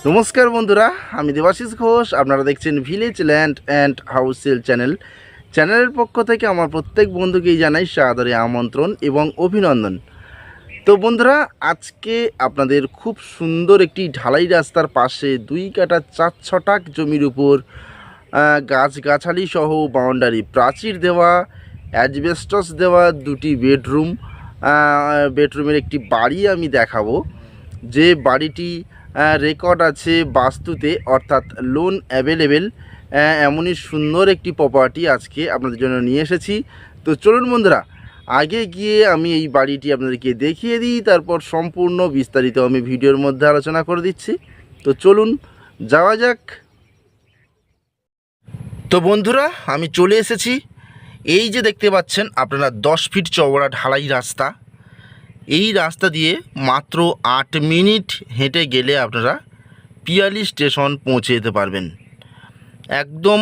নমস্কার বন্ধুরা, আমি দেবাশিস ঘোষ। আপনারা দেখছেন village land and house sale চ্যানেলের পক্ষ থেকে আমার প্রত্যেক বন্ধুকেই জানাই সাদরে আমন্ত্রণ এবং অভিনন্দন। তো বন্ধুরা, আজকে আপনাদের খুব সুন্দর একটি ঢালাই রাস্তার পাশে 2 কাঠা 4 ছটাক জমির উপর গাছগাছালি সহ বাউন্ডারি প্রাচীর দেওয়া, অ্যাজবেস্টস দেওয়া 2টি বেডরুমের একটি বাড়ি আমি দেখাবো। যে বাড়িটি রেকর্ড আছে বাস্তুতে, অর্থাৎ লোন অ্যাভেলেবেল, এমনই সুন্দর একটি প্রপার্টি আজকে আপনাদের জন্য নিয়ে এসেছি। তো চলুন বন্ধুরা, আগে গিয়ে আমি এই বাড়িটি আপনাদেরকে দেখিয়ে দিই, তারপর সম্পূর্ণ বিস্তারিত আমি ভিডিওর মধ্যে আলোচনা করে দিচ্ছি। তো চলুন যাওয়া যাক। তো বন্ধুরা, আমি চলে এসেছি। এই যে দেখতে পাচ্ছেন আপনারা 10 ফিট চওড়া ঢালাই রাস্তা। এই রাস্তা দিয়ে মাত্র 8 মিনিট হেঁটে গেলে আপনারা পিয়ালি স্টেশন পৌঁছে যেতে পারবেন। একদম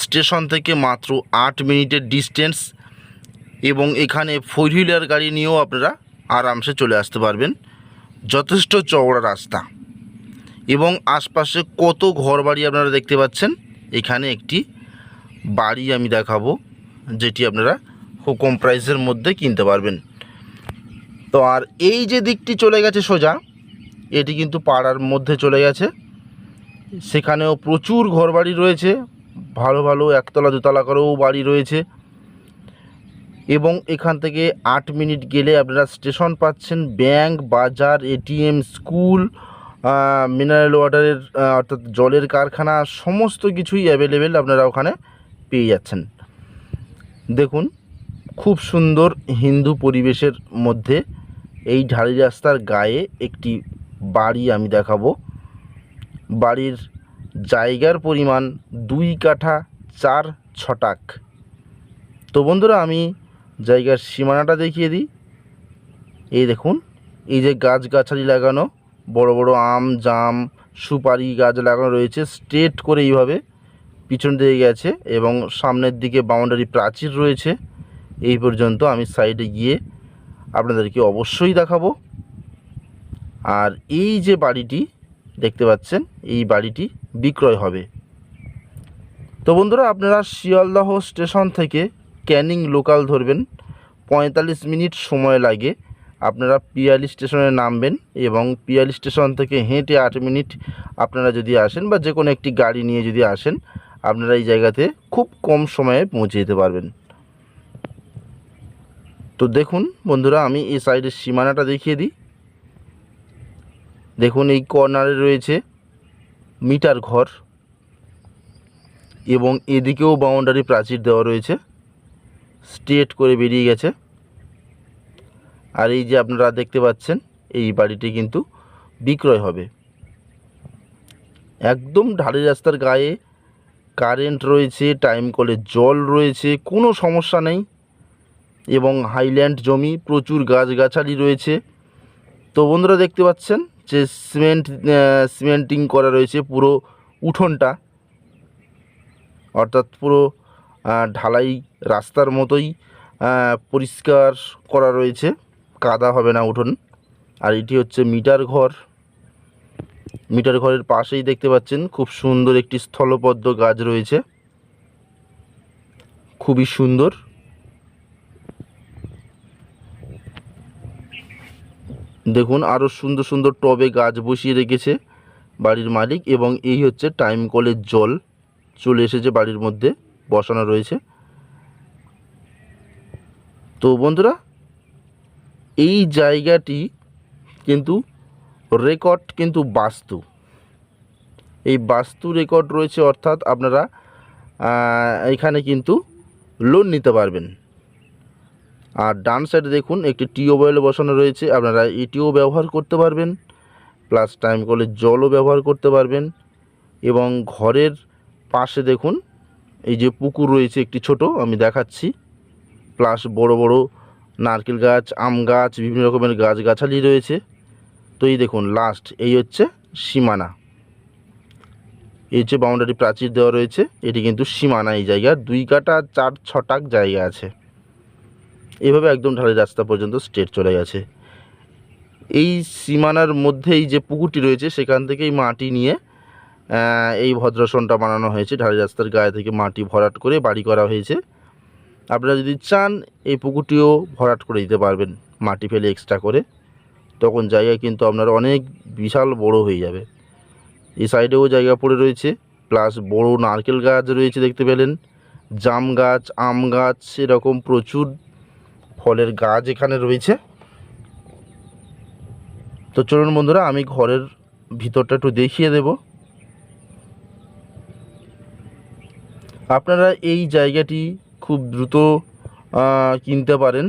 স্টেশন থেকে মাত্র 8 মিনিটের ডিস্টেন্স, এবং এখানে 4 হুইলার গাড়ি নিয়েও আপনারা আরামসে চলে আসতে পারবেন। যথেষ্ট চওড়া রাস্তা এবং আশপাশে কত ঘরবাড়ি আপনারা দেখতে পাচ্ছেন। এখানে একটি বাড়ি আমি দেখাবো, যেটি আপনারা খুব কম প্রাইসের মধ্যে কিনতে পারবেন। তো আর এই যে দিকটি চলে গেছে সোজা, এটি কিন্তু পাড়ার মধ্যে চলে গেছে। সেখানেও প্রচুর ঘরবাড়ি রয়েছে, ভালো ভালো একতলা দুতলা করেও বাড়ি রয়েছে। এবং এখান থেকে 8 মিনিট গেলে আপনারা স্টেশন পাচ্ছেন, ব্যাংক, বাজার, এটিএম, স্কুল, মিনারেল ওয়াটারের অর্থাৎ জলের কারখানা, সমস্ত কিছুই অ্যাভেলেবেল আপনারা ওখানে পেয়ে যাচ্ছেন। দেখুন, খুব সুন্দর হিন্দু পরিবেশের মধ্যে এই ঢালাই রাস্তার গায়ে একটি বাড়ি আমি দেখাবো। বাড়ির জায়গার পরিমাণ 2 কাঠা 4 ছটাক। তো বন্ধুরা, আমি জায়গার সীমানাটা দেখিয়ে দিই। এই দেখুন, এই যে গাছগাছালি লাগানো, বড় বড় আম, জাম, সুপারি গাছ লাগানো রয়েছে স্ট্রেট করে এইভাবে পিছন দিকে গেছে, এবং সামনের দিকে বাউন্ডারি প্রাচীর রয়েছে। এই পর্যন্ত আমি সাইডে গিয়ে আপনাদেরকে অবশ্যই দেখাবো। আর এই যে বাড়িটি দেখতে পাচ্ছেন, এই বাড়িটি বিক্রয় হবে। তো বন্ধুরা, আপনারা শিয়ালদহ স্টেশন থেকে ক্যানিং লোকাল ধরবেন, 45 মিনিট সময় লাগে। আপনারা পিয়ালি স্টেশনে নামবেন এবং পিয়ালি স্টেশন থেকে হেঁটে 8 মিনিট আপনারা যদি আসেন, বা যে কোনো একটি গাড়ি নিয়ে যদি আসেন, আপনারা এই জায়গাতে খুব কম সময়ে পৌঁছে যেতে পারবেন। তো দেখুন বন্ধুরা, আমি এই সাইডের সীমানাটা দেখিয়ে দিই। দেখুন, এই কর্নারে রয়েছে মিটার ঘর, এবং এদিকেও বাউন্ডারি প্রাচীর দেওয়া রয়েছে, স্ট্রেট করে বেরিয়ে গেছে। আর এই যে আপনারা দেখতে পাচ্ছেন, এই বাড়িটি কিন্তু বিক্রয় হবে। একদম ঢালাই রাস্তার গায়ে, কারেন্ট রয়েছে, টাইম কলে জল রয়েছে, কোনো সমস্যা নেই। এবং হাইল্যান্ড জমি, প্রচুর গাছগাছালি রয়েছে। তো বন্ধুরা, দেখতে পাচ্ছেন যে সিমেন্টিং করা রয়েছে পুরো উঠোনটা, অর্থাৎ পুরো ঢালাই রাস্তার মতোই পরিষ্কার করা রয়েছে, কাদা হবে না উঠোন। আর এটি হচ্ছে মিটার ঘর। মিটার ঘরের পাশেই দেখতে পাচ্ছেন খুব সুন্দর একটি স্থলপদ্ম গাছ রয়েছে, খুবই সুন্দর। দেখুন, আরও সুন্দর সুন্দর টবে গাছ বসিয়ে রেখেছে বাড়ির মালিক, এবং এই হচ্ছে টাইম কলের জল চলে এসেছে বাড়ির মধ্যে বসানো রয়েছে। তো বন্ধুরা, এই জায়গাটি কিন্তু রেকর্ড কিন্তু বাস্তু, এই বাস্তু রেকর্ড রয়েছে, অর্থাৎ আপনারা এখানে কিন্তু লোন নিতে পারবেন। আর ডান সাইডে দেখুন একটি টিউবওয়েল বসানো রয়েছে, আপনারা এটিও ব্যবহার করতে পারবেন, প্লাস টাইম কলের জলও ব্যবহার করতে পারবেন। এবং ঘরের পাশে দেখুন এই যে পুকুর রয়েছে একটি ছোট, আমি দেখাচ্ছি, প্লাস বড় বড় নারকেল গাছ, আম গাছ, বিভিন্ন রকমের গাছগাছালি রয়েছে। তো এই দেখুন লাস্ট, এই হচ্ছে সীমানা, এই হচ্ছে বাউন্ডারি প্রাচীর দেওয়া রয়েছে। এটি কিন্তু সীমানা, এই জায়গার 2 কাঠা 4 ছটাক জায়গা আছে। এভাবে একদম ঢালাই রাস্তা পর্যন্ত স্ট্রেট চলে গেছে। এই সীমানার মধ্যেই যে পুকুরটি রয়েছে সেখান থেকেই মাটি নিয়ে এই ভদ্রাসনটা বানানো হয়েছে। ঢালাই রাস্তার গায়ে থেকে মাটি ভরাট করে বাড়ি করা হয়েছে। আপনারা যদি চান এই পুকুরটিও ভরাট করে দিতে পারবেন মাটি ফেলে এক্সট্রা করে, তখন জায়গা কিন্তু আপনার অনেক বিশাল বড় হয়ে যাবে। এই সাইডেও জায়গা পড়ে রয়েছে, প্লাস বড় নারকেল গাছ রয়েছে দেখতে পেলেন, জাম গাছ, আম গাছ, এরকম প্রচুর ফলের গাছ এখানে রয়েছে। তো চলুন বন্ধুরা, আমি ঘরের ভিতরটা একটু দেখিয়ে দেব। আপনারা এই জায়গাটি খুব দ্রুত কিনতে পারেন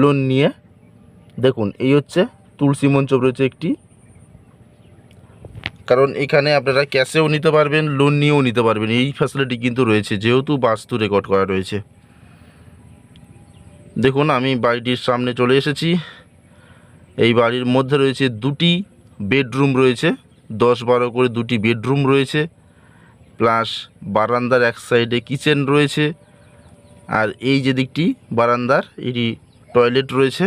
লোন নিয়ে। দেখুন, এই হচ্ছে তুলসী মঞ্চ রয়েছে একটি, কারণ এখানে আপনারা ক্যাশেও নিতে পারবেন, লোন নিয়েও নিতে পারবেন, এই ফ্যাসিলিটি কিন্তু রয়েছে, যেহেতু বাস্তু রেকর্ড করা রয়েছে। দেখুন, আমি বাড়িটির সামনে চলে এসেছি। এই বাড়ির মধ্যে রয়েছে দুটি বেডরুম রয়েছে, 10-12 করে দুটি বেডরুম রয়েছে, প্লাস বারান্দার এক সাইডে কিচেন রয়েছে, আর এই যে দিকটি বারান্দার এটি টয়লেট রয়েছে,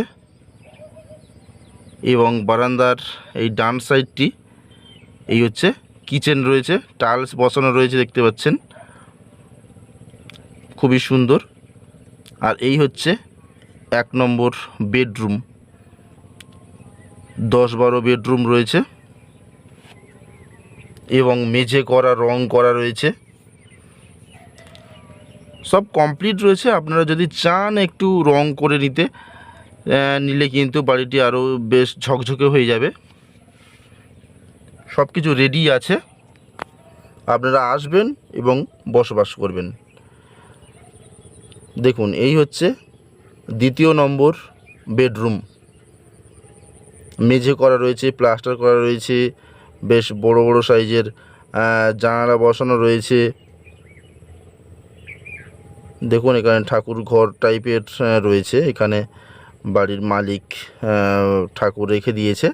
এবং বারান্দার এই ডান সাইডটি এই হচ্ছে কিচেন রয়েছে, টাইলস বসানো রয়েছে দেখতে পাচ্ছেন, খুবই সুন্দর। আর এই হচ্ছে 1 নম্বর বেডরুম, 10-12 বেডরুম রয়েছে, এবং মেঝে করা, রং করা রয়েছে, সব কমপ্লিট রয়েছে। আপনারা যদি চান একটু রং করে নিলে কিন্তু বাড়িটি আরও বেশ ঝকঝকে হয়ে যাবে। সব কিছু রেডি আছে, আপনারা আসবেন এবং বসবাস করবেন। দেখুন, এই হচ্ছে 2 নম্বর বেডরুম, মেঝে করা রয়েছে, প্লাস্টার করা রয়েছে, বেশ বড় বড় সাইজের জানালা বসানো রয়েছে। দেখুন, এখানে ঠাকুর ঘর টাইপের রয়েছে, এখানে বাড়ির মালিক ঠাকুর রেখে দিয়েছে।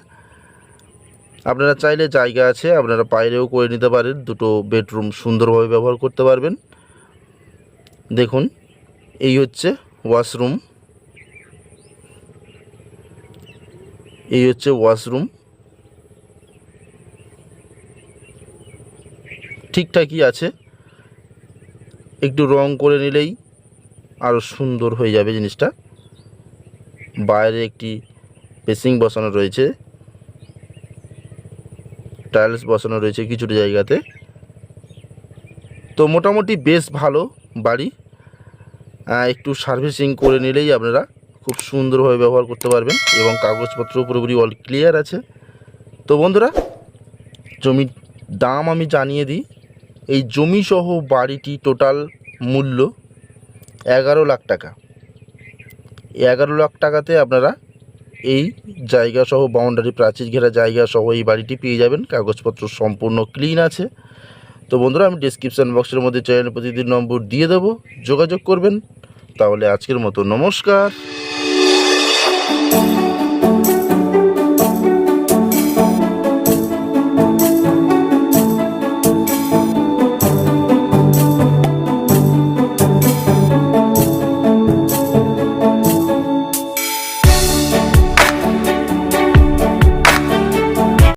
আপনারা চাইলে জায়গা আছে, আপনারা বাইরেও করে নিতে পারেন, দুটো বেডরুম সুন্দরভাবে ব্যবহার করতে পারবেন। দেখুন, এই হচ্ছে ওয়াশরুম, এই হচ্ছে ওয়াশরুম, ঠিকঠাকই আছে, একটু রং করে নিলেই আরও সুন্দর হয়ে যাবে জিনিসটা। বাইরে একটি বেসিং বসানো রয়েছে, টাইলস বসানো রয়েছে কিছুটা জায়গাতে। তো মোটামুটি বেশ ভালো বাড়ি, একটু সার্ভিসিং করে নিলেই আপনারা খুব সুন্দরভাবে ব্যবহার করতে পারবেন, এবং কাগজপত্র পুরোপুরি অল ক্লিয়ার আছে। তো বন্ধুরা, জমির দাম আমি জানিয়ে দিই। এই জমি সহ বাড়িটি টোটাল মূল্য 11 লাখ টাকা। 11 লাখ টাকাতে আপনারা এই জায়গা সহ, বাউন্ডারি প্রাচীর ঘেরা জায়গা সহ এই বাড়িটি পেয়ে যাবেন। কাগজপত্র সম্পূর্ণ ক্লিন আছে। তো বন্ধুরা, আমি ডেসক্রিপশান বক্সের মধ্যে চ্যানেল প্রতিদিন নম্বর দিয়ে দেবো, যোগাযোগ করবেন। তাহলে আজকের মতো নমস্কার।